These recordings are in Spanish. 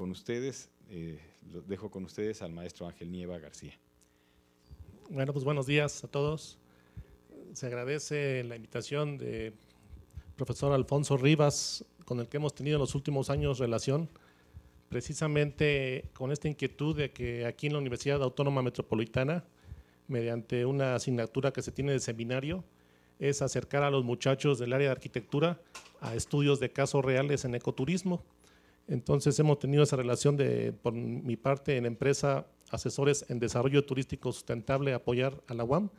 con ustedes. Lo dejo con ustedes al maestro Ángel Nieva García. Bueno, pues buenos días a todos. Se agradece la invitación de profesor Alfonso Rivas, con el que hemos tenido en los últimos años relación, precisamente con esta inquietud de que aquí en la Universidad Autónoma Metropolitana, mediante una asignatura que se tiene de seminario, es acercar a los muchachos del área de arquitectura a estudios de casos reales en ecoturismo. Entonces hemos tenido esa relación de, por mi parte, en empresa Asesores en Desarrollo Turístico Sustentable, apoyar a la UAM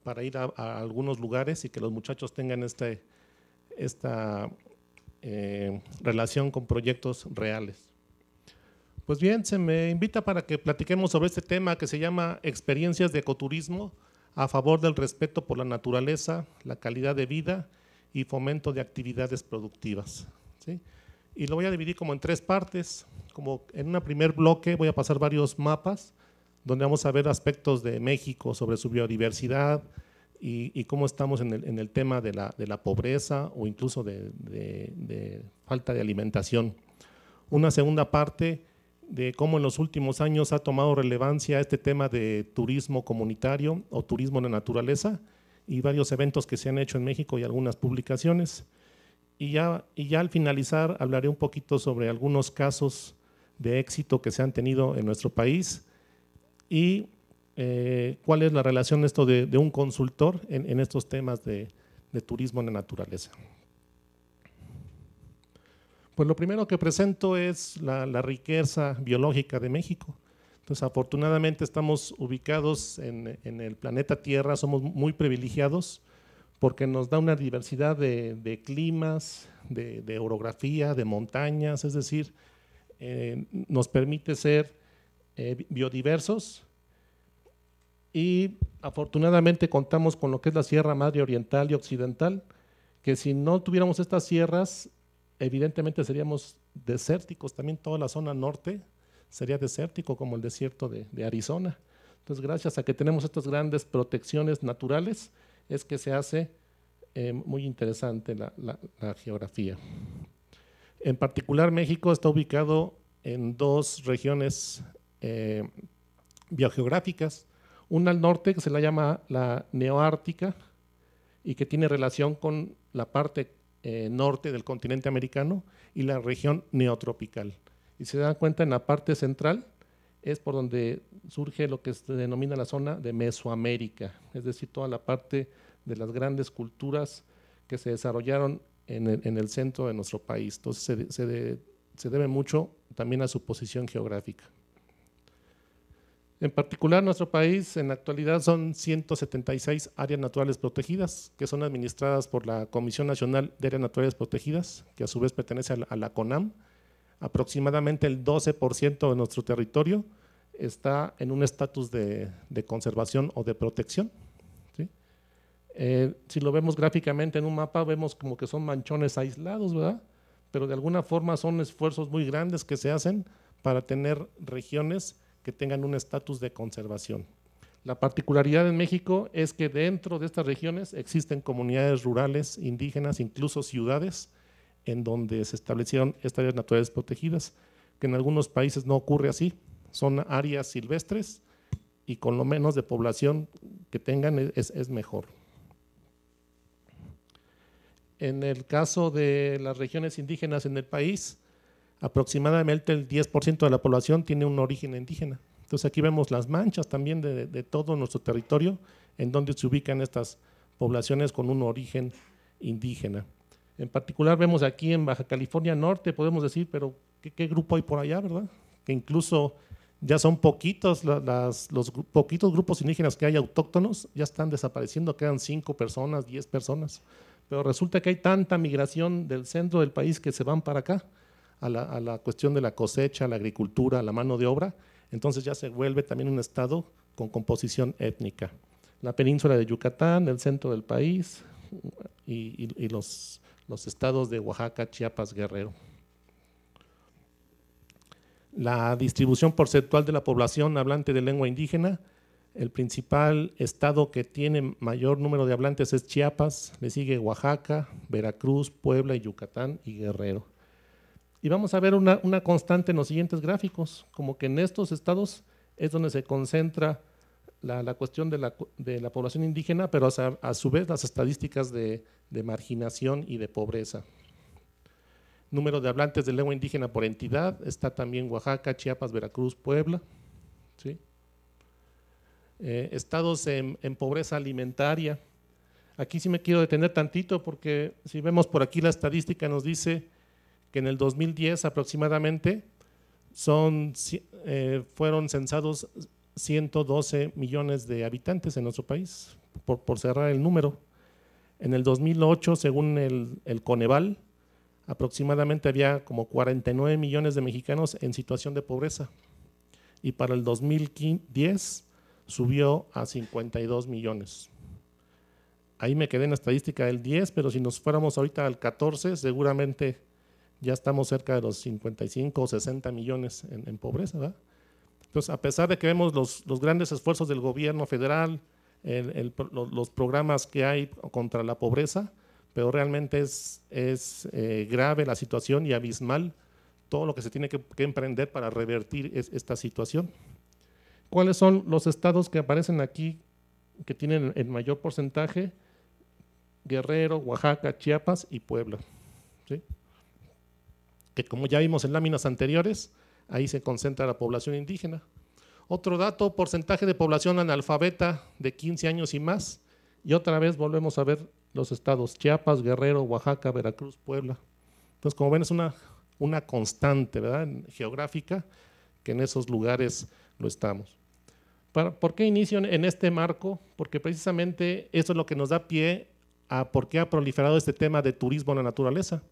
para ir a algunos lugares y que los muchachos tengan esta relación con proyectos reales. Pues bien, se me invita para que platiquemos sobre este tema que se llama experiencias de ecoturismo a favor del respeto por la naturaleza, la calidad de vida y fomento de actividades productivas, ¿sí? Y lo voy a dividir como en tres partes. Como en un primer bloque voy a pasar varios mapas donde vamos a ver aspectos de México sobre su biodiversidad y cómo estamos en el tema de la pobreza o incluso de falta de alimentación. Una segunda parte de cómo en los últimos años ha tomado relevancia este tema de turismo comunitario o turismo en la naturaleza y varios eventos que se han hecho en México y algunas publicaciones. Y ya al finalizar hablaré un poquito sobre algunos casos de éxito que se han tenido en nuestro país y cuál es la relación esto de un consultor en estos temas de turismo en la naturaleza. Pues lo primero que presento es la riqueza biológica de México. Entonces, afortunadamente estamos ubicados en el planeta Tierra, somos muy privilegiados porque nos da una diversidad de climas, de orografía, de montañas, es decir, nos permite ser biodiversos y afortunadamente contamos con lo que es la Sierra Madre Oriental y Occidental, que si no tuviéramos estas sierras, evidentemente seríamos desérticos, también toda la zona norte sería desértico como el desierto de Arizona. Entonces, gracias a que tenemos estas grandes protecciones naturales, es que se hace muy interesante la geografía. En particular, México está ubicado en dos regiones biogeográficas, una al norte que se la llama la neoártica y que tiene relación con la parte norte del continente americano y la región neotropical. Y se dan cuenta, en la parte central es por donde surge lo que se denomina la zona de Mesoamérica, es decir, toda la parte de las grandes culturas que se desarrollaron en el centro de nuestro país. Entonces se debe mucho también a su posición geográfica. En particular, nuestro país en la actualidad son 176 áreas naturales protegidas que son administradas por la Comisión Nacional de Áreas Naturales Protegidas, que a su vez pertenece a la CONAM. Aproximadamente el 12% de nuestro territorio está en un estatus de conservación o de protección, ¿sí? Si lo vemos gráficamente en un mapa, vemos como que son manchones aislados, ¿verdad? Pero de alguna forma son esfuerzos muy grandes que se hacen para tener regiones que tengan un estatus de conservación. La particularidad en México es que dentro de estas regiones existen comunidades rurales, indígenas, incluso ciudades, en donde se establecieron estas áreas naturales protegidas, que en algunos países no ocurre así, son áreas silvestres y con lo menos de población que tengan es mejor. En el caso de las regiones indígenas en el país, aproximadamente el 10% de la población tiene un origen indígena. Entonces aquí vemos las manchas también de todo nuestro territorio en donde se ubican estas poblaciones con un origen indígena. En particular vemos aquí en Baja California Norte, podemos decir, pero ¿qué grupo hay por allá, verdad? Que incluso ya son poquitos, los poquitos grupos indígenas que hay autóctonos ya están desapareciendo, quedan 5 personas, 10 personas. Pero resulta que hay tanta migración del centro del país que se van para acá, a la cuestión de la cosecha, la agricultura, la mano de obra, entonces ya se vuelve también un estado con composición étnica. La península de Yucatán, el centro del país y los estados de Oaxaca, Chiapas, Guerrero. La distribución porcentual de la población hablante de lengua indígena, el principal estado que tiene mayor número de hablantes es Chiapas, le sigue Oaxaca, Veracruz, Puebla, Yucatán y Guerrero. Y vamos a ver una constante en los siguientes gráficos, como que en estos estados es donde se concentra la cuestión de la población indígena, pero a su vez las estadísticas de marginación y de pobreza. Número de hablantes de lengua indígena por entidad, está también Oaxaca, Chiapas, Veracruz, Puebla. ¿Sí? Estados en pobreza alimentaria. Aquí sí me quiero detener tantito porque si vemos por aquí la estadística nos dice que en el 2010 aproximadamente fueron censados 112 millones de habitantes en nuestro país, por cerrar el número. En el 2008, según el Coneval, aproximadamente había como 49 millones de mexicanos en situación de pobreza. Y para el 2010 subió a 52 millones. Ahí me quedé en la estadística del 10, pero si nos fuéramos ahorita al 14, seguramente ya estamos cerca de los 55 o 60 millones en pobreza, ¿verdad? Entonces, a pesar de que vemos los grandes esfuerzos del gobierno federal, los programas que hay contra la pobreza, pero realmente es grave la situación y abismal todo lo que se tiene que emprender para revertir esta situación. ¿Cuáles son los estados que aparecen aquí que tienen el mayor porcentaje? Guerrero, Oaxaca, Chiapas y Puebla. ¿Sí? Que como ya vimos en láminas anteriores, ahí se concentra la población indígena. Otro dato, porcentaje de población analfabeta de 15 años y más, y otra vez volvemos a ver los estados Chiapas, Guerrero, Oaxaca, Veracruz, Puebla. Entonces, como ven, es una constante, ¿verdad?, geográfica, que en esos lugares lo estamos. ¿Por qué inicio en este marco? Porque precisamente eso es lo que nos da pie a por qué ha proliferado este tema de turismo en la naturaleza,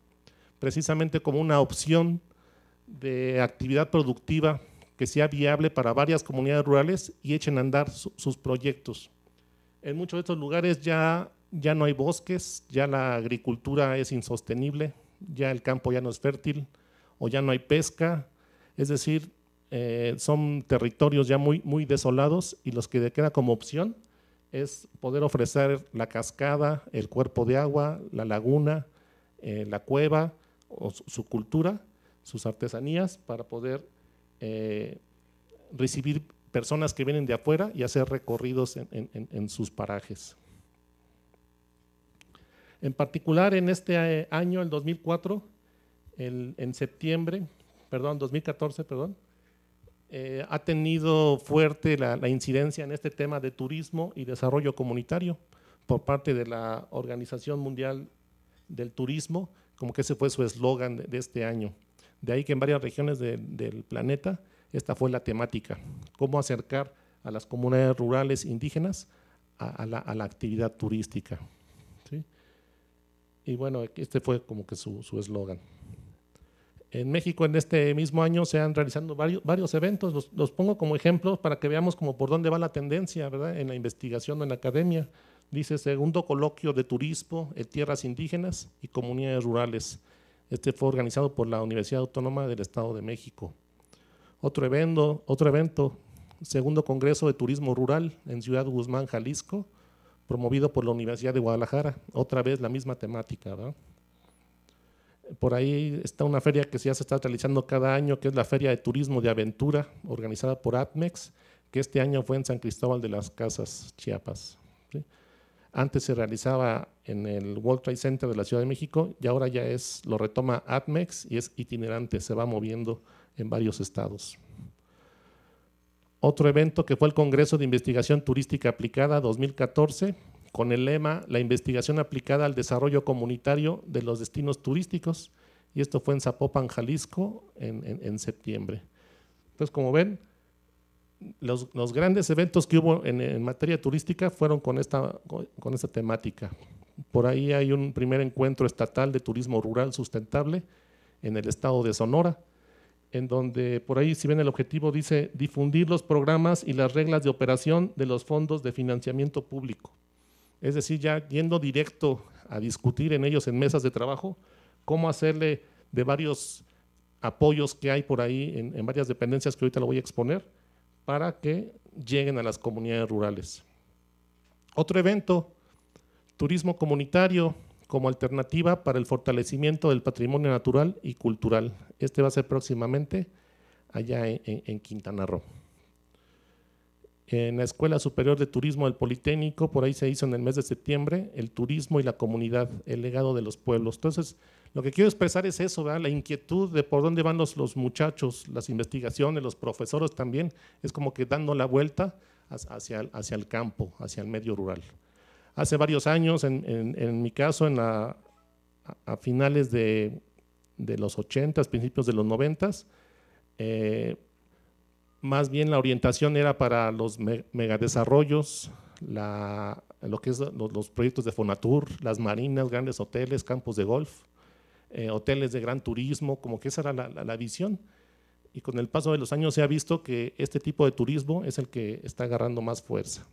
precisamente como una opción de actividad productiva que sea viable para varias comunidades rurales y echen a andar sus proyectos. En muchos de estos lugares ya no hay bosques, ya la agricultura es insostenible, ya el campo ya no es fértil o ya no hay pesca, es decir, son territorios ya muy desolados y los que queda como opción es poder ofrecer la cascada, el cuerpo de agua, la laguna, la cueva o su cultura, sus artesanías para poder recibir personas que vienen de afuera y hacer recorridos en sus parajes. En particular en este año, el 2004, en septiembre, 2014, ha tenido fuerte la incidencia en este tema de turismo y desarrollo comunitario por parte de la Organización Mundial del Turismo, como que ese fue su eslogan de este año. De ahí que en varias regiones del planeta esta fue la temática, cómo acercar a las comunidades rurales indígenas a la actividad turística. ¿Sí? Y bueno, este fue como que su eslogan. En México en este mismo año se han realizado varios eventos, los pongo como ejemplos para que veamos como por dónde va la tendencia, ¿verdad?, en la investigación o en la academia. Dice, segundo coloquio de turismo en tierras indígenas y comunidades rurales. Este fue organizado por la Universidad Autónoma del Estado de México. Otro evento, segundo congreso de turismo rural en Ciudad Guzmán, Jalisco, promovido por la Universidad de Guadalajara. Otra vez la misma temática, ¿verdad? Por ahí está una feria que ya se está realizando cada año, que es la Feria de Turismo de Aventura, organizada por ATMEX, que este año fue en San Cristóbal de las Casas, Chiapas. ¿Sí? Antes se realizaba en el World Trade Center de la Ciudad de México y ahora ya lo retoma ATMEX y es itinerante, se va moviendo en varios estados. Otro evento que fue el Congreso de Investigación Turística Aplicada 2014, con el lema La investigación aplicada al desarrollo comunitario de los destinos turísticos, y esto fue en Zapopan, Jalisco, en septiembre. Entonces, como ven, los grandes eventos que hubo en materia turística fueron con esta temática. Por ahí hay un primer encuentro estatal de turismo rural sustentable en el estado de Sonora, en donde por ahí, si ven el objetivo, dice difundir los programas y las reglas de operación de los fondos de financiamiento público. Es decir, ya yendo directo a discutir en ellos en mesas de trabajo, cómo hacerle de varios apoyos que hay por ahí en varias dependencias que ahorita lo voy a exponer, para que lleguen a las comunidades rurales. Otro evento, turismo comunitario, como alternativa para el fortalecimiento del patrimonio natural y cultural. Este va a ser próximamente allá en Quintana Roo. En la Escuela Superior de Turismo del Politécnico, por ahí se hizo en el mes de septiembre, el turismo y la comunidad, el legado de los pueblos. Entonces, lo que quiero expresar es eso, ¿verdad? La inquietud de por dónde van los muchachos, las investigaciones, los profesores también, es como que dando la vuelta hacia el campo, hacia el medio rural. Hace varios años, en mi caso, a finales de los 80s, principios de los 90s, más bien la orientación era para los megadesarrollos, lo que es los proyectos de Fonatur, las marinas, grandes hoteles, campos de golf, hoteles de gran turismo, como que esa era la visión. Y con el paso de los años se ha visto que este tipo de turismo es el que está agarrando más fuerza.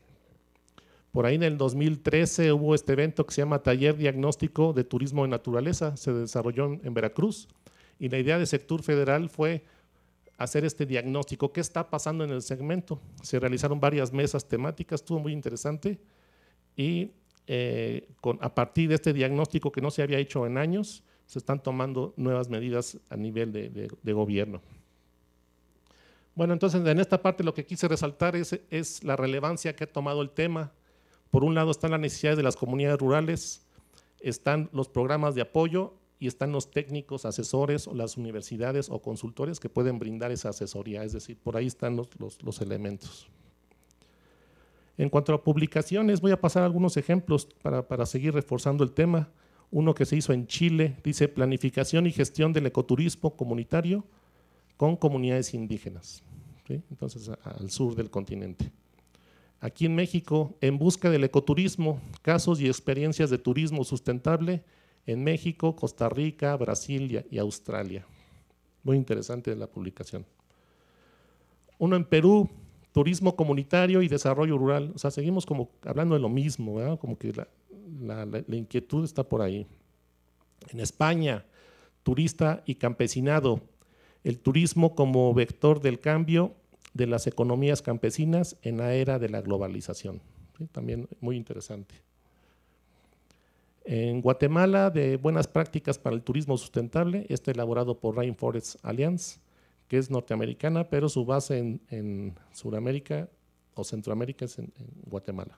Por ahí en el 2013 hubo este evento que se llama Taller Diagnóstico de Turismo de Naturaleza, se desarrolló en Veracruz, y la idea de Sectur Federal fue hacer este diagnóstico, qué está pasando en el segmento. Se realizaron varias mesas temáticas, estuvo muy interesante, y a partir de este diagnóstico que no se había hecho en años, se están tomando nuevas medidas a nivel de gobierno. Bueno, entonces en esta parte lo que quise resaltar es la relevancia que ha tomado el tema. Por un lado están las necesidades de las comunidades rurales, están los programas de apoyo y están los técnicos, asesores o las universidades o consultores que pueden brindar esa asesoría, es decir, por ahí están los elementos. En cuanto a publicaciones, voy a pasar algunos ejemplos para seguir reforzando el tema. Uno que se hizo en Chile, dice planificación y gestión del ecoturismo comunitario con comunidades indígenas, ¿sí? Entonces al sur del continente. Aquí en México, en busca del ecoturismo, casos y experiencias de turismo sustentable en México, Costa Rica, Brasil y Australia. Muy interesante la publicación. Uno en Perú, turismo comunitario y desarrollo rural. O sea, seguimos como hablando de lo mismo, ¿verdad? Como que la inquietud está por ahí. En España, turista y campesinado, el turismo como vector del cambio de las economías campesinas en la era de la globalización. ¿Sí? También muy interesante. En Guatemala, de buenas prácticas para el turismo sustentable, está elaborado por Rainforest Alliance, que es norteamericana, pero su base en Sudamérica o Centroamérica es en Guatemala.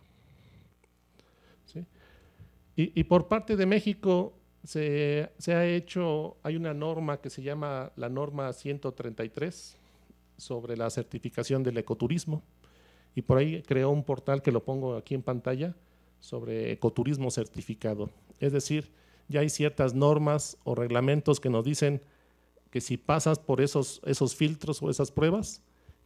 ¿Sí? Y por parte de México se ha hecho, hay una norma que se llama la norma 133 sobre la certificación del ecoturismo, y por ahí creó un portal que lo pongo aquí en pantalla sobre ecoturismo certificado. Es decir, ya hay ciertas normas o reglamentos que nos dicen que si pasas por esos filtros o esas pruebas,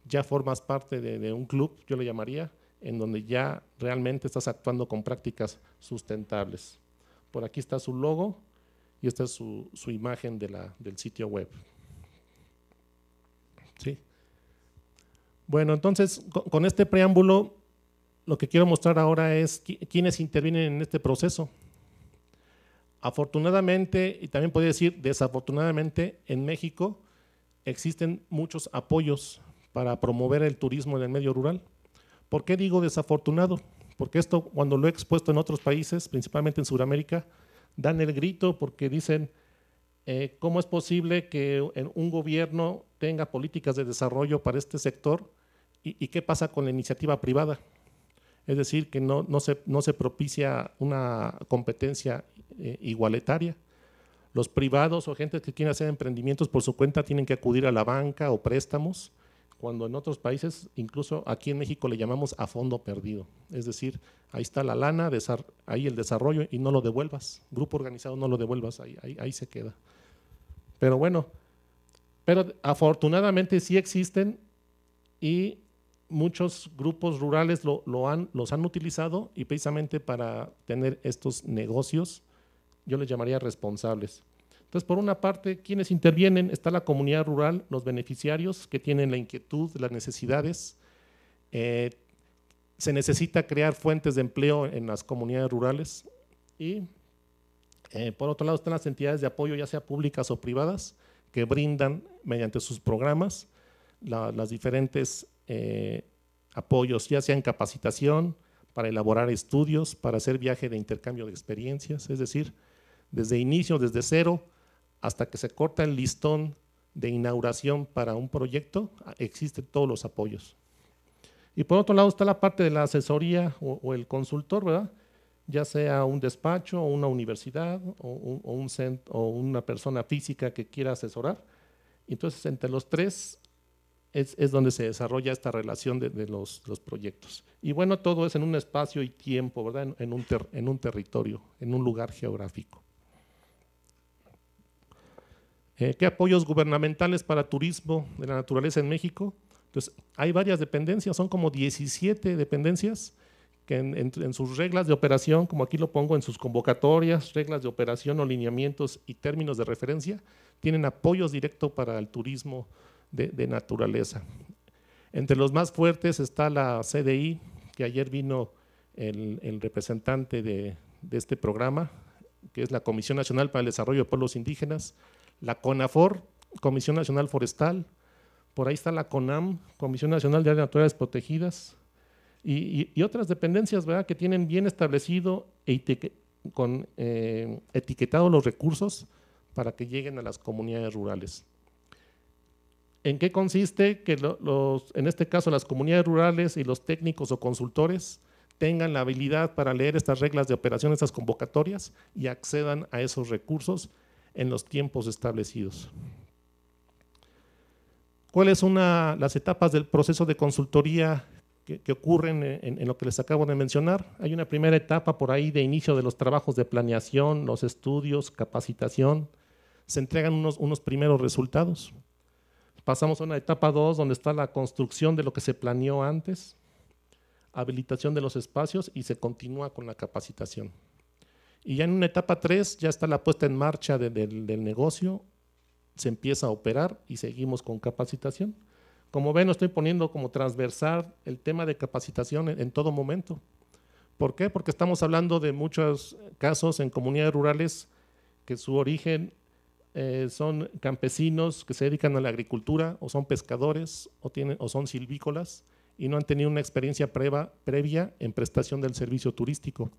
ya formas parte de un club, yo le llamaría, en donde ya realmente estás actuando con prácticas sustentables. Por aquí está su logo y esta es su imagen del sitio web. ¿Sí? Bueno, entonces, con este preámbulo, lo que quiero mostrar ahora es quiénes intervienen en este proceso. Afortunadamente, y también podría decir desafortunadamente, en México existen muchos apoyos para promover el turismo en el medio rural. ¿Por qué digo desafortunado? Porque esto, cuando lo he expuesto en otros países, principalmente en Sudamérica, dan el grito porque dicen ¿cómo es posible que un gobierno tenga políticas de desarrollo para este sector y qué pasa con la iniciativa privada? Es decir, que no se propicia una competencia igualitaria. Los privados o gente que quieren hacer emprendimientos por su cuenta tienen que acudir a la banca o préstamos, cuando en otros países, incluso aquí en México le llamamos a fondo perdido. Es decir, ahí está la lana, ahí el desarrollo y no lo devuelvas. Grupo organizado no lo devuelvas, ahí se queda. Pero bueno, pero afortunadamente sí existen y muchos grupos rurales los han utilizado y precisamente para tener estos negocios, yo les llamaría responsables. Entonces, por una parte, ¿quiénes intervienen? Está la comunidad rural, los beneficiarios que tienen la inquietud, las necesidades. Se necesita crear fuentes de empleo en las comunidades rurales y por otro lado están las entidades de apoyo, ya sea públicas o privadas, que brindan mediante sus programas las diferentes apoyos, ya sea en capacitación, para elaborar estudios, para hacer viaje de intercambio de experiencias, es decir, desde inicio, desde cero, hasta que se corta el listón de inauguración para un proyecto, existen todos los apoyos. Y por otro lado está la parte de la asesoría o el consultor, ¿verdad? Ya sea un despacho o una universidad o una persona física que quiera asesorar. Entonces, entre los tres es donde se desarrolla esta relación de los proyectos. Y bueno, todo es en un espacio y tiempo, ¿verdad? En un territorio, en un lugar geográfico. ¿Qué apoyos gubernamentales para turismo de la naturaleza en México? Entonces, hay varias dependencias, son como 17 dependencias que en sus reglas de operación, como aquí lo pongo, en sus convocatorias, reglas de operación o lineamientos y términos de referencia, tienen apoyos directos para el turismo de naturaleza. Entre los más fuertes está la CDI, que ayer vino el representante de este programa, que es la Comisión Nacional para el Desarrollo de Pueblos Indígenas, la CONAFOR, Comisión Nacional Forestal, por ahí está la CONAM, Comisión Nacional de Áreas Naturales Protegidas, y otras dependencias, ¿verdad?, que tienen bien establecido etiquetados los recursos para que lleguen a las comunidades rurales. ¿En qué consiste? Que en este caso las comunidades rurales y los técnicos o consultores tengan la habilidad para leer estas reglas de operación, estas convocatorias, y accedan a esos recursos en los tiempos establecidos. ¿Cuáles son las etapas del proceso de consultoría que ocurren en lo que les acabo de mencionar? Hay una primera etapa por ahí de inicio de los trabajos de planeación, los estudios, capacitación, se entregan unos primeros resultados. Pasamos a una etapa 2 donde está la construcción de lo que se planeó antes, habilitación de los espacios y se continúa con la capacitación. Y ya en una etapa 3 ya está la puesta en marcha del negocio, se empieza a operar y seguimos con capacitación. Como ven, estoy poniendo como transversal el tema de capacitación en todo momento. ¿Por qué? Porque estamos hablando de muchos casos en comunidades rurales que su origen son campesinos que se dedican a la agricultura, o son pescadores, o son silvícolas, y no han tenido una experiencia previa en prestación del servicio turístico.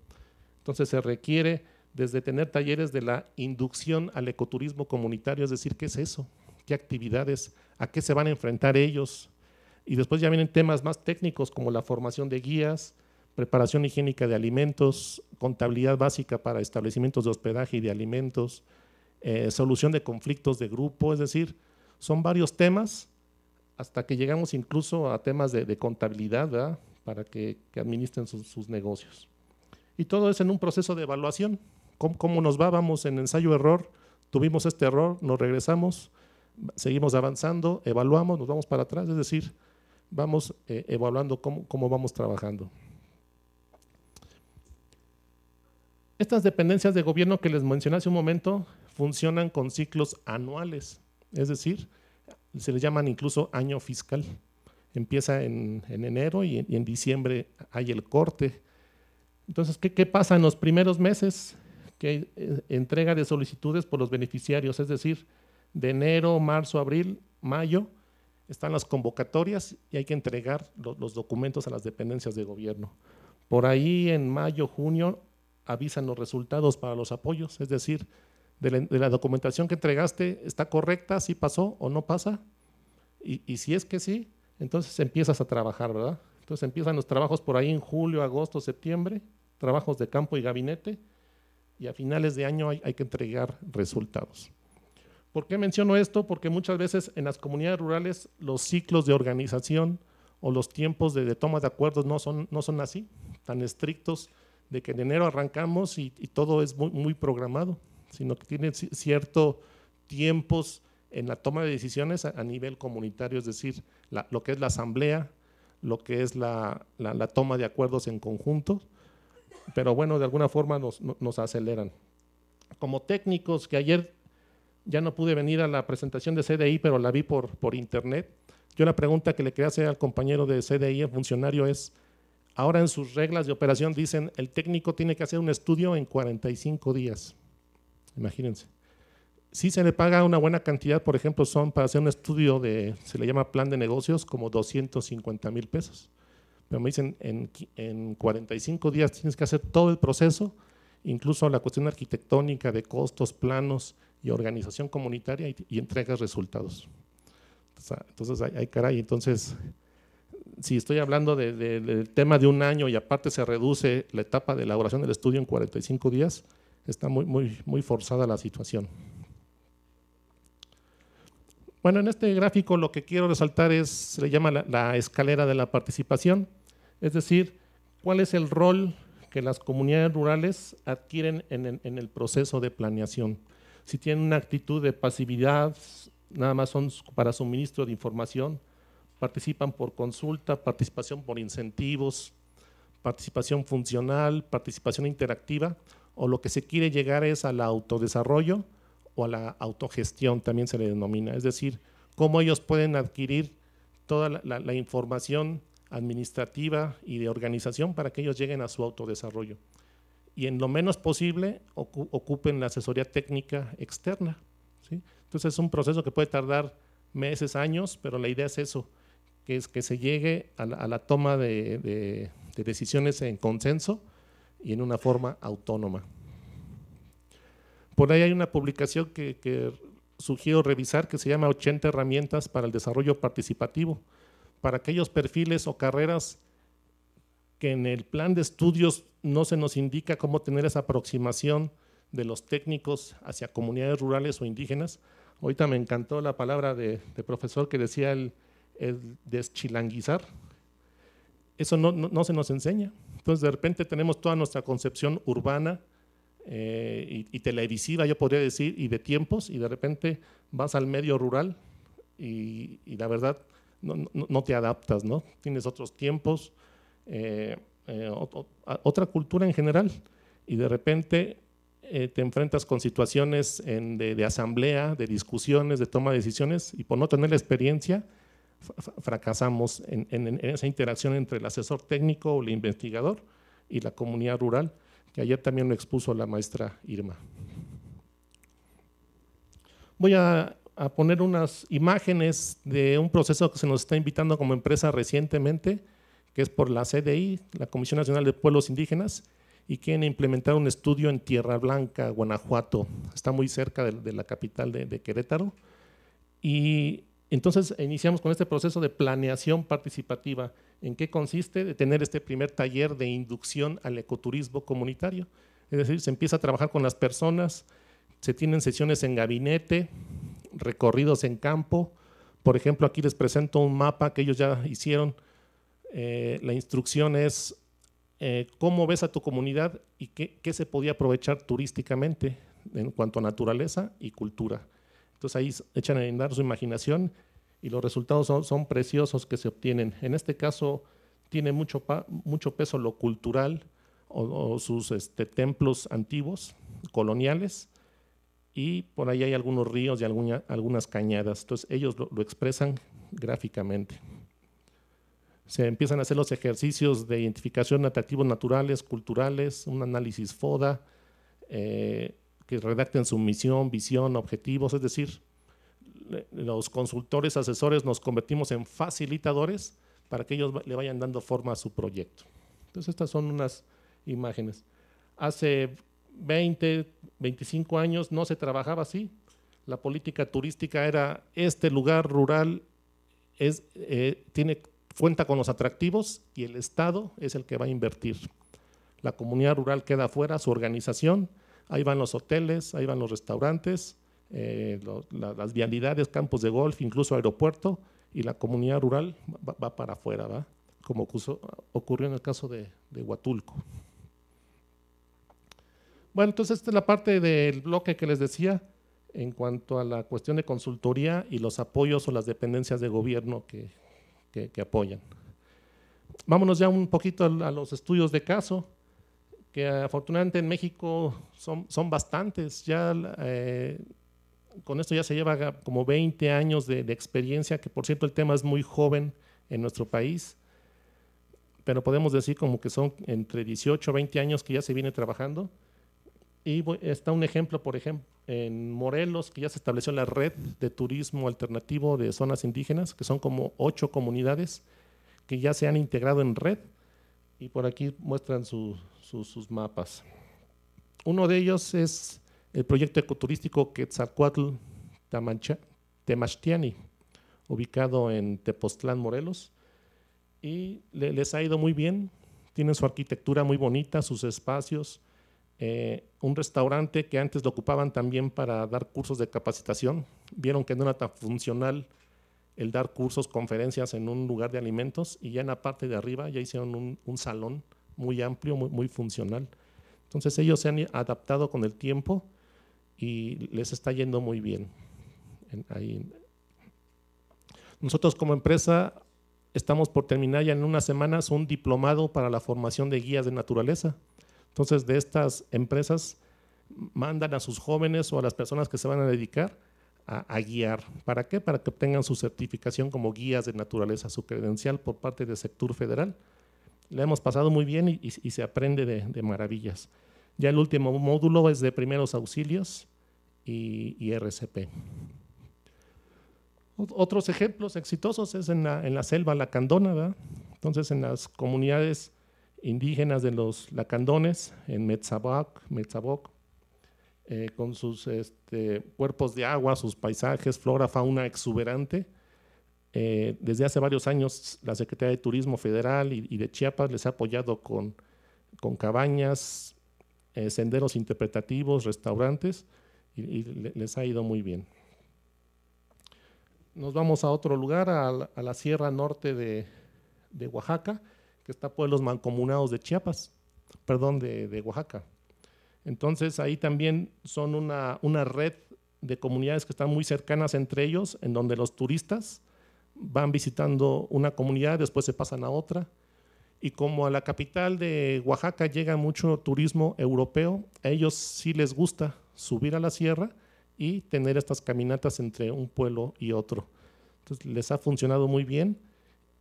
Entonces se requiere desde tener talleres de la inducción al ecoturismo comunitario, es decir, ¿qué es eso? ¿Qué actividades? ¿A qué se van a enfrentar ellos? Y después ya vienen temas más técnicos como la formación de guías, preparación higiénica de alimentos, contabilidad básica para establecimientos de hospedaje y de alimentos, solución de conflictos de grupo, es decir, son varios temas hasta que llegamos incluso a temas de contabilidad, ¿verdad?, para que administren sus negocios. Y todo es en un proceso de evaluación. ¿Cómo nos va? Vamos en ensayo-error, tuvimos este error, nos regresamos, seguimos avanzando, evaluamos, nos vamos para atrás, es decir, vamos evaluando cómo vamos trabajando. Estas dependencias de gobierno que les mencioné hace un momento funcionan con ciclos anuales, es decir, se les llaman incluso año fiscal. Empieza en enero y en diciembre hay el corte. Entonces, ¿qué pasa en los primeros meses? Que hay entrega de solicitudes por los beneficiarios, es decir, de enero, marzo, abril, mayo, están las convocatorias y hay que entregar los documentos a las dependencias de gobierno. Por ahí en mayo, junio, avisan los resultados para los apoyos, es decir, de la documentación que entregaste, ¿está correcta? ¿Sí pasó o no pasa? Y si es que sí, entonces empiezas a trabajar, ¿verdad? Entonces empiezan los trabajos por ahí en julio, agosto, septiembre, trabajos de campo y gabinete, y a finales de año hay que entregar resultados. ¿Por qué menciono esto? Porque muchas veces en las comunidades rurales los ciclos de organización o los tiempos de toma de acuerdos no son así, tan estrictos, de que en enero arrancamos y todo es muy programado, sino que tienen ciertos tiempos en la toma de decisiones a nivel comunitario, es decir, lo que es la asamblea, lo que es la toma de acuerdos en conjunto, pero bueno, de alguna forma nos aceleran. Como técnicos, que ayer ya no pude venir a la presentación de CDI, pero la vi por internet, yo la pregunta que le quería hacer al compañero de CDI, el funcionario, es, ahora en sus reglas de operación dicen, el técnico tiene que hacer un estudio en 45 días, imagínense. Si se le paga una buena cantidad, por ejemplo, son para hacer un estudio se le llama plan de negocios, como 250,000 pesos. Pero me dicen, en 45 días tienes que hacer todo el proceso incluso la cuestión arquitectónica de costos, planos y organización comunitaria y entregas resultados. Entonces hay caray, entonces si estoy hablando del tema de un año y aparte se reduce la etapa de elaboración del estudio en 45 días, está muy forzada la situación. Bueno, en este gráfico lo que quiero resaltar se le llama la escalera de la participación, es decir, cuál es el rol que las comunidades rurales adquieren en el proceso de planeación. Si tienen una actitud de pasividad, nada más son para suministro de información, participan por consulta, participación por incentivos, participación funcional, participación interactiva, o lo que se quiere llegar es al autodesarrollo o a la autogestión, también se le denomina, es decir, cómo ellos pueden adquirir toda la información administrativa y de organización para que ellos lleguen a su autodesarrollo. Y en lo menos posible ocupen la asesoría técnica externa, ¿sí? Entonces es un proceso que puede tardar meses, años, pero la idea es eso, que es que se llegue a la toma de decisiones en consenso y en una forma autónoma. Por ahí hay una publicación que sugiero revisar que se llama 80 herramientas para el desarrollo participativo, para aquellos perfiles o carreras que en el plan de estudios no se nos indica cómo tener esa aproximación de los técnicos hacia comunidades rurales o indígenas. Ahorita me encantó la palabra de profesor que decía el deschilanguizar. Eso no se nos enseña. Entonces de repente tenemos toda nuestra concepción urbana y televisiva, yo podría decir, y de tiempos, y de repente vas al medio rural y la verdad no te adaptas, ¿no? Tienes otros tiempos, otra cultura en general, y de repente te enfrentas con situaciones de asamblea, de discusiones, de toma de decisiones, y por no tener la experiencia fracasamos en esa interacción entre el asesor técnico o el investigador y la comunidad rural, que ayer también lo expuso la maestra Irma. Voy a poner unas imágenes de un proceso que se nos está invitando como empresa recientemente, que es por la CDI, la Comisión Nacional de Pueblos Indígenas, y quieren implementar un estudio en Tierra Blanca, Guanajuato. Está muy cerca de la capital de Querétaro. Y entonces iniciamos con este proceso de planeación participativa. ¿En qué consiste? De tener este primer taller de inducción al ecoturismo comunitario. Es decir, se empieza a trabajar con las personas, se tienen sesiones en gabinete, recorridos en campo. Por ejemplo, aquí les presento un mapa que ellos ya hicieron. La instrucción es cómo ves a tu comunidad y qué se podía aprovechar turísticamente en cuanto a naturaleza y cultura. Entonces ahí echan a andar su imaginación y los resultados son preciosos que se obtienen. En este caso tiene mucho peso lo cultural o sus templos antiguos, coloniales, y por ahí hay algunos ríos y algunas cañadas. Entonces ellos lo expresan gráficamente. Se empiezan a hacer los ejercicios de identificación de atractivos naturales, culturales, un análisis FODA, que redacten su misión, visión, objetivos, es decir, los consultores, asesores nos convertimos en facilitadores para que ellos le vayan dando forma a su proyecto. Entonces estas son unas imágenes. Hace 20, 25 años no se trabajaba así. La política turística era este lugar rural cuenta con los atractivos y el Estado es el que va a invertir. La comunidad rural queda fuera, su organización, ahí van los hoteles, ahí van los restaurantes, las vialidades, campos de golf, incluso aeropuerto, y la comunidad rural va para afuera, ¿va? Como ocurrió en el caso de Huatulco. Bueno, entonces esta es la parte del bloque que les decía en cuanto a la cuestión de consultoría y los apoyos o las dependencias de gobierno que apoyan. Vámonos ya un poquito a los estudios de caso, que afortunadamente en México son bastantes. Ya con esto ya se lleva como 20 años de experiencia, que por cierto el tema es muy joven en nuestro país, pero podemos decir como que son entre 18 o 20 años que ya se viene trabajando. Y está un ejemplo, por ejemplo, en Morelos, que ya se estableció la red de turismo alternativo de zonas indígenas, que son como 8 comunidades que ya se han integrado en red, y por aquí muestran sus mapas. Uno de ellos es el proyecto ecoturístico Quetzalcóatl Temachtini, ubicado en Tepoztlán, Morelos, y les ha ido muy bien. Tienen su arquitectura muy bonita, sus espacios, un restaurante que antes lo ocupaban también para dar cursos de capacitación. Vieron que no era tan funcional el dar cursos, conferencias en un lugar de alimentos, y ya en la parte de arriba ya hicieron un salón muy amplio, muy funcional. Entonces ellos se han adaptado con el tiempo y les está yendo muy bien. Nosotros como empresa estamos por terminar ya en unas semanas un diplomado para la formación de guías de naturaleza. Entonces de estas empresas mandan a sus jóvenes o a las personas que se van a dedicar a guiar. ¿Para qué? Para que obtengan su certificación como guías de naturaleza, su credencial por parte del sector federal. Le hemos pasado muy bien y se aprende de maravillas. Ya el último módulo es de primeros auxilios y RCP. Otros ejemplos exitosos es en la selva lacandona, ¿verdad? Entonces en las comunidades indígenas de los lacandones, en Metzaboc, con sus cuerpos de agua, sus paisajes, flora, fauna exuberante. Desde hace varios años la Secretaría de Turismo Federal y de Chiapas les ha apoyado con cabañas, senderos interpretativos, restaurantes, y les ha ido muy bien. Nos vamos a otro lugar, a la Sierra Norte de Oaxaca, que está pueblos mancomunados de Chiapas, perdón, de Oaxaca. Entonces ahí también son una red de comunidades que están muy cercanas entre ellos, en donde los turistas van visitando una comunidad, después se pasan a otra, y como a la capital de Oaxaca llega mucho turismo europeo, a ellos sí les gusta subir a la sierra y tener estas caminatas entre un pueblo y otro. Entonces les ha funcionado muy bien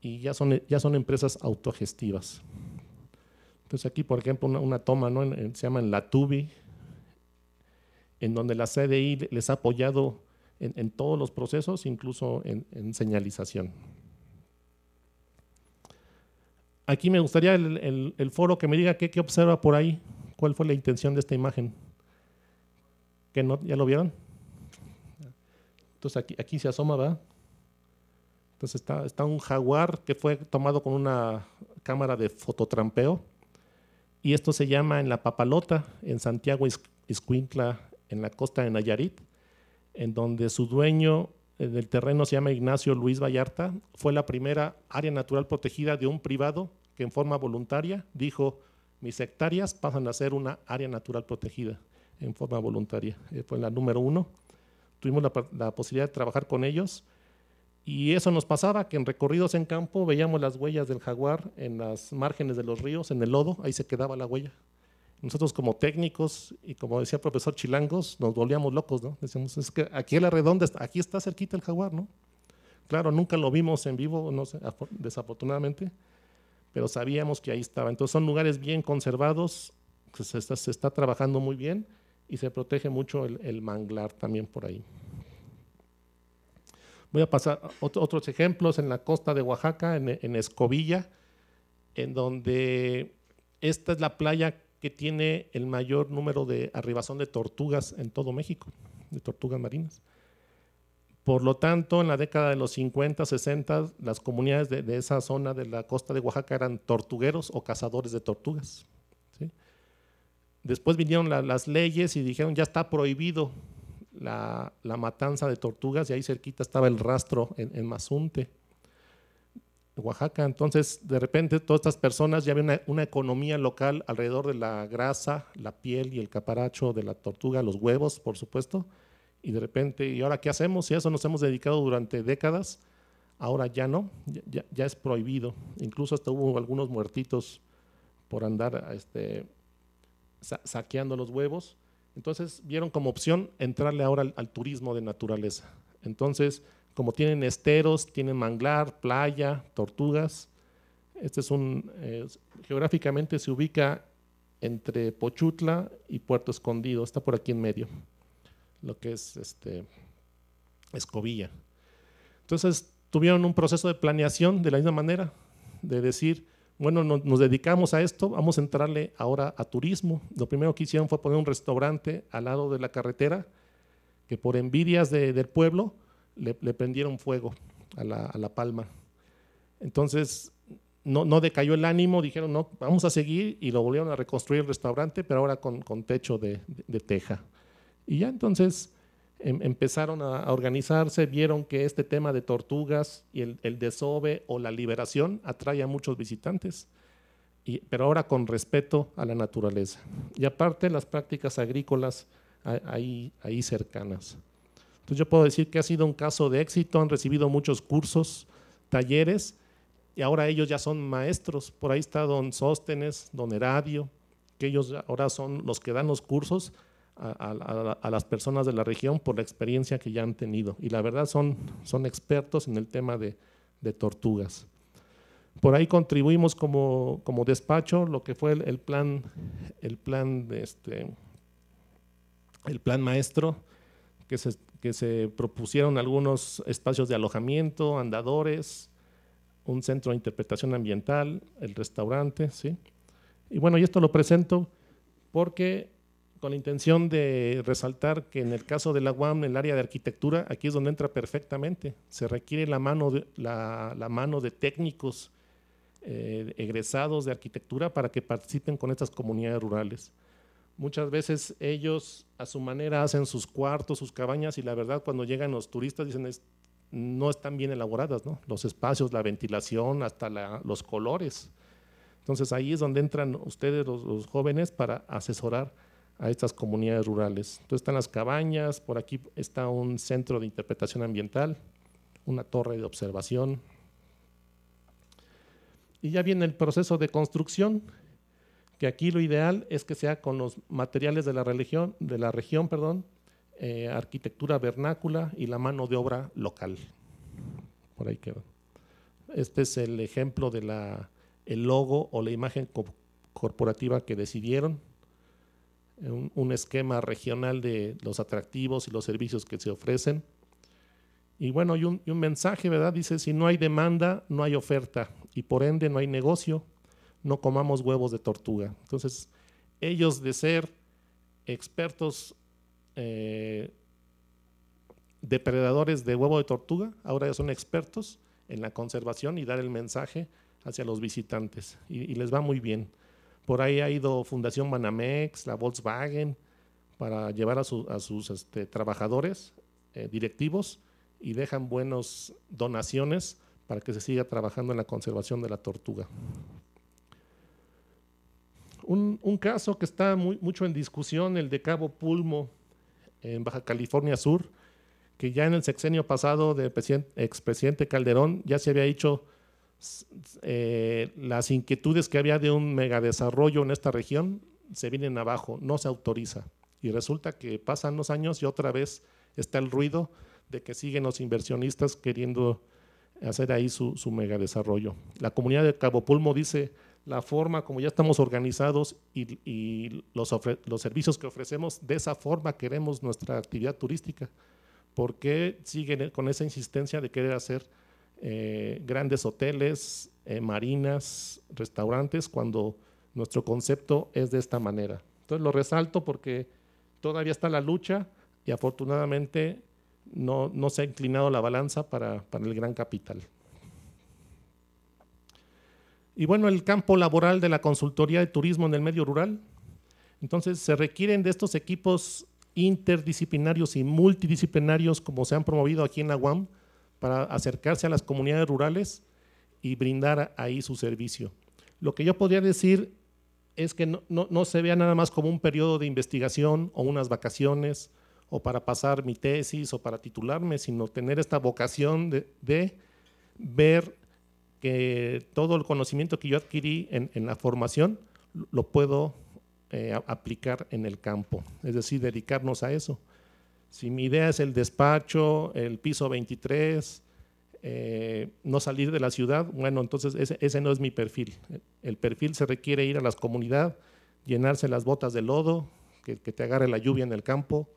y ya son empresas autogestivas. Entonces aquí, por ejemplo, una toma, ¿no? Se llama en La Tubi, en donde la CDI les ha apoyado en todos los procesos, incluso en señalización. Aquí me gustaría el foro que me diga qué observa por ahí, cuál fue la intención de esta imagen. ¿Que no, ya lo vieron? Entonces aquí se asoma, ¿verdad? Entonces está un jaguar que fue tomado con una cámara de fototrampeo, y esto se llama en La Papalota, en Santiago Ixcuintla, en la costa de Nayarit, en donde su dueño del terreno se llama Ignacio Luis Vallarta. Fue la primera área natural protegida de un privado que en forma voluntaria dijo: mis hectáreas pasan a ser una área natural protegida en forma voluntaria. Fue la número 1. Tuvimos la posibilidad de trabajar con ellos, y eso nos pasaba, que en recorridos en campo veíamos las huellas del jaguar en las márgenes de los ríos, en el lodo, ahí se quedaba la huella. Nosotros como técnicos y como decía el profesor Chilangos, nos volvíamos locos, ¿no? Decíamos, es que aquí en la redonda, aquí está cerquita el jaguar, ¿no? Claro, nunca lo vimos en vivo, no sé, desafortunadamente, pero sabíamos que ahí estaba. Entonces son lugares bien conservados, que se está trabajando muy bien, y se protege mucho el manglar también por ahí. Voy a pasar otros ejemplos en la costa de Oaxaca, en Escobilla, en donde esta es la playa que tiene el mayor número de arribazón de tortugas en todo México, de tortugas marinas. Por lo tanto, en la década de los 50, 60, las comunidades de esa zona de la costa de Oaxaca eran tortugueros o cazadores de tortugas, ¿sí? Después vinieron las leyes y dijeron ya está prohibido la matanza de tortugas, y ahí cerquita estaba el rastro en Mazunte, Oaxaca. Entonces de repente todas estas personas ya había una economía local alrededor de la grasa, la piel y el caparacho de la tortuga, los huevos por supuesto, y de repente, ¿y ahora qué hacemos? Y a eso nos hemos dedicado durante décadas. Ahora ya no, ya es prohibido, incluso hasta hubo algunos muertitos por andar saqueando los huevos. Entonces vieron como opción entrarle ahora al turismo de naturaleza. Entonces, como tienen esteros, tienen manglar, playa, tortugas, este es geográficamente se ubica entre Pochutla y Puerto Escondido, está por aquí en medio, lo que es Escobilla. Entonces tuvieron un proceso de planeación de la misma manera, de decir, Bueno, nos dedicamos a esto, vamos a entrarle ahora a turismo. Lo primero que hicieron fue poner un restaurante al lado de la carretera, que por envidias del pueblo le prendieron fuego a la palma. Entonces no decayó el ánimo, dijeron no, vamos a seguir, y lo volvieron a reconstruir el restaurante, pero ahora con techo de teja. Y ya entonces empezaron a organizarse, vieron que este tema de tortugas y el desove o la liberación atrae a muchos visitantes, pero ahora con respeto a la naturaleza. Y aparte las prácticas agrícolas ahí cercanas. Entonces yo puedo decir que ha sido un caso de éxito, han recibido muchos cursos, talleres, y ahora ellos ya son maestros. Por ahí está don Sóstenes, don Heradio, que ellos ahora son los que dan los cursos a las personas de la región por la experiencia que ya han tenido, y la verdad son expertos en el tema de tortugas. Por ahí contribuimos como despacho lo que fue el plan maestro, que se propusieron algunos espacios de alojamiento, andadores, un centro de interpretación ambiental, el restaurante, ¿sí? Y bueno, y esto lo presento porque con la intención de resaltar que en el caso de la UAM, en el área de arquitectura, aquí es donde entra perfectamente. Se requiere la mano de técnicos egresados de arquitectura para que participen con estas comunidades rurales. Muchas veces ellos a su manera hacen sus cuartos, sus cabañas, y la verdad cuando llegan los turistas dicen no están bien elaboradas, ¿no? Los espacios, la ventilación, hasta los colores. Entonces ahí es donde entran ustedes los jóvenes para asesorar a estas comunidades rurales. Entonces están las cabañas, por aquí está un centro de interpretación ambiental, una torre de observación. Y ya viene el proceso de construcción, que aquí lo ideal es que sea con los materiales de la región, arquitectura vernácula y la mano de obra local. Por ahí queda. Este es el ejemplo de el logo o la imagen corporativa que decidieron, un esquema regional de los atractivos y los servicios que se ofrecen. Y bueno, y un mensaje, ¿verdad? Dice, si no hay demanda, no hay oferta, y por ende no hay negocio, no comamos huevos de tortuga. Entonces, ellos, de ser expertos depredadores de huevo de tortuga, ahora ya son expertos en la conservación y dar el mensaje hacia los visitantes, y les va muy bien. Por ahí ha ido Fundación Banamex, la Volkswagen, para llevar a sus trabajadores directivos, y dejan buenas donaciones para que se siga trabajando en la conservación de la tortuga. Un caso que está mucho en discusión, el de Cabo Pulmo, en Baja California Sur, que ya en el sexenio pasado del expresidente Calderón ya se había dicho las inquietudes que había de un megadesarrollo en esta región se vienen abajo, no se autoriza. Y resulta que pasan los años y otra vez está el ruido de que siguen los inversionistas queriendo hacer ahí su megadesarrollo. La comunidad de Cabo Pulmo dice, la forma como ya estamos organizados y los servicios que ofrecemos, de esa forma queremos nuestra actividad turística. ¿Por qué siguen con esa insistencia de querer hacer grandes hoteles, marinas, restaurantes, cuando nuestro concepto es de esta manera? Entonces lo resalto porque todavía está la lucha, y afortunadamente no se ha inclinado la balanza para el gran capital. Y bueno, el campo laboral de la consultoría de turismo en el medio rural. Entonces se requieren de estos equipos interdisciplinarios y multidisciplinarios, como se han promovido aquí en la UAM, para acercarse a las comunidades rurales y brindar ahí su servicio. Lo que yo podría decir es que no se vea nada más como un periodo de investigación o unas vacaciones o para pasar mi tesis o para titularme, sino tener esta vocación de ver que todo el conocimiento que yo adquirí en la formación lo puedo aplicar en el campo, es decir, dedicarnos a eso. Si mi idea es el despacho, el piso 23, no salir de la ciudad, bueno, entonces ese no es mi perfil. El perfil se requiere ir a las comunidades, llenarse las botas de lodo, que te agarre la lluvia en el campo,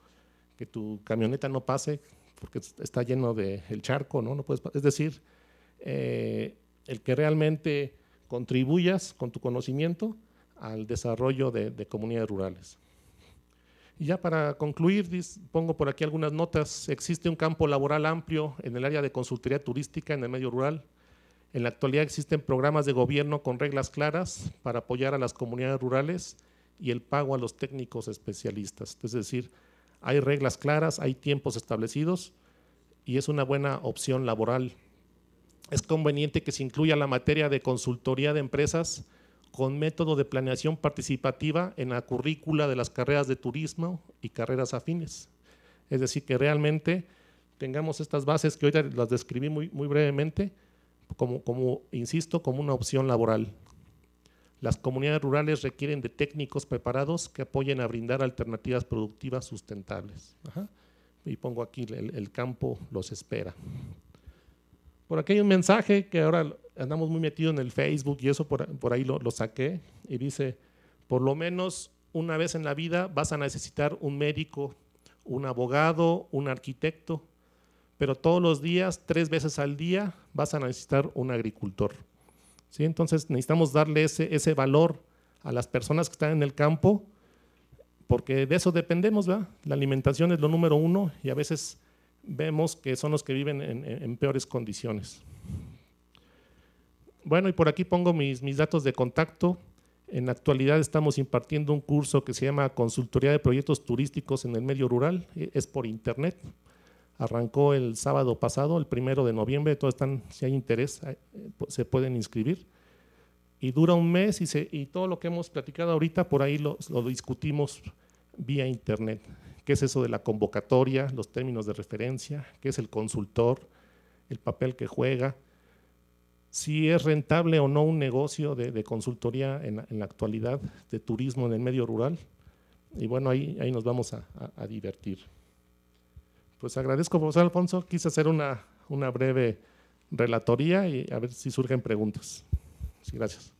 que tu camioneta no pase porque está lleno del charco, ¿no? No puedes, es decir, el que realmente contribuyas con tu conocimiento al desarrollo de comunidades rurales. Y ya para concluir, pongo por aquí algunas notas. Existe un campo laboral amplio en el área de consultoría turística en el medio rural. En la actualidad existen programas de gobierno con reglas claras para apoyar a las comunidades rurales y el pago a los técnicos especialistas. Es decir, hay reglas claras, hay tiempos establecidos y es una buena opción laboral. Es conveniente que se incluya la materia de consultoría de empresas con método de planeación participativa en la currícula de las carreras de turismo y carreras afines. Es decir, que realmente tengamos estas bases que ahorita las describí muy brevemente, insisto, como una opción laboral. Las comunidades rurales requieren de técnicos preparados que apoyen a brindar alternativas productivas sustentables. Y pongo aquí el campo los espera. Por aquí hay un mensaje que ahora andamos muy metidos en el Facebook y eso por ahí lo saqué y dice, por lo menos una vez en la vida vas a necesitar un médico, un abogado, un arquitecto, pero todos los días, 3 veces al día, vas a necesitar un agricultor. ¿Sí? Entonces necesitamos darle ese valor a las personas que están en el campo, porque de eso dependemos, ¿verdad? La alimentación es lo número 1 y a veces vemos que son los que viven en peores condiciones. Bueno, y por aquí pongo mis datos de contacto. En la actualidad estamos impartiendo un curso que se llama Consultoría de Proyectos Turísticos en el Medio Rural, es por internet. Arrancó el sábado pasado, el 1 de noviembre, todos están, si hay interés, se pueden inscribir. Y dura un mes y todo lo que hemos platicado ahorita, por ahí lo discutimos vía internet. ¿Qué es eso de la convocatoria, los términos de referencia? ¿Qué es el consultor? El papel que juega. Si es rentable o no un negocio de consultoría en la actualidad, de turismo en el medio rural. Y bueno, ahí nos vamos a divertir. Pues agradezco, profesor Alfonso. Quise hacer una breve relatoría y a ver si surgen preguntas. Sí, gracias.